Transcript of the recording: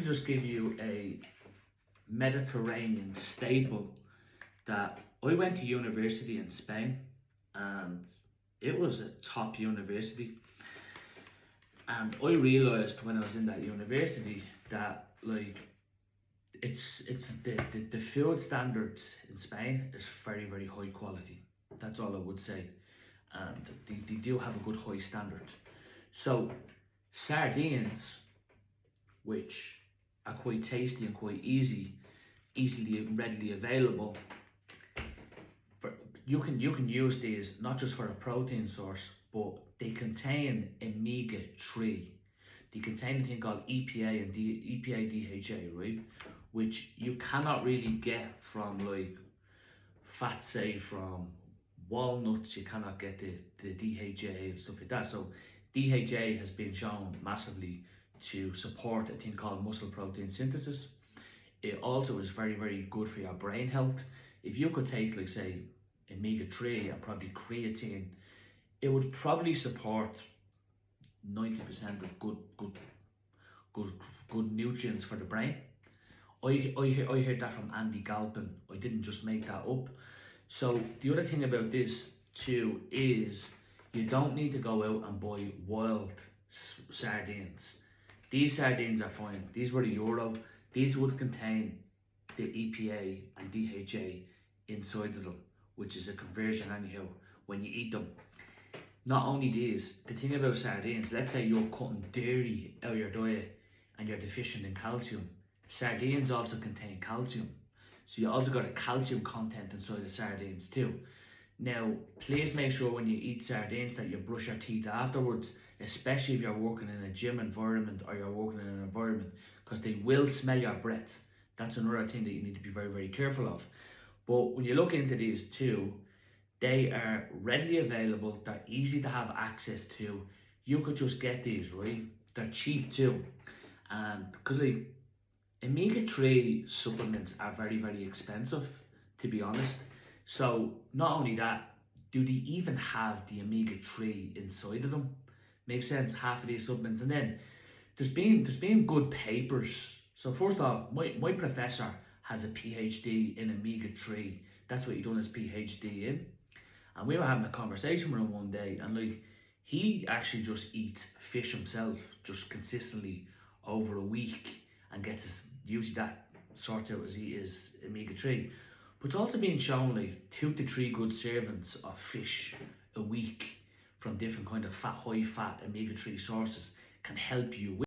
just give you a Mediterranean staple that I went to university in Spain, and it was a top university. And I realised when I was in that university that it's the food standards in Spain is very, very high quality. That's all I would say. And they do have a good high standard. So sardines, which are quite tasty and quite easily and readily available, you can use these not just for a protein source, but they contain omega-3. They contain a thing called EPA and EPA DHA, right? Which you cannot really get from fat, say from walnuts. You cannot get the DHA and stuff like that. So DHA has been shown massively to support a thing called muscle protein synthesis. It also is very, very good for your brain health. If you could take, like, say, omega-3 and probably creatine, it would probably support 90% of good nutrients for the brain. I heard that from Andy Galpin. I didn't just make that up. So the other thing about this too is you don't need to go out and buy wild sardines. These sardines are fine. These were the Euro. These would contain the EPA and DHA inside of them, which is a conversion anyhow when you eat them. Not only these, the thing about sardines, let's say you're cutting dairy out of your diet and you're deficient in calcium. Sardines also contain calcium. So you also got a calcium content inside the sardines too. Now, please make sure when you eat sardines that you brush your teeth afterwards, especially if you're working in a gym environment or you're working in an environment, because they will smell your breath. That's another thing that you need to be very, very careful of. But when you look into these too, they are readily available, they're easy to have access to. You could just get these, right? They're cheap too. And because omega-3 supplements are very, very expensive, to be honest. So not only that, do they even have the omega-3 inside of them? Makes sense, half of these supplements. And then there's been good papers. So first off, my professor has a PhD in omega-3. That's what he done his PhD in. And we were having a conversation with him one day, and he actually just eats fish himself, just consistently over a week, and gets usually that sorts out as he is omega-3. But it's also been shown 2 to 3 good servings of fish a week from different kind of high fat omega-3 sources can help you with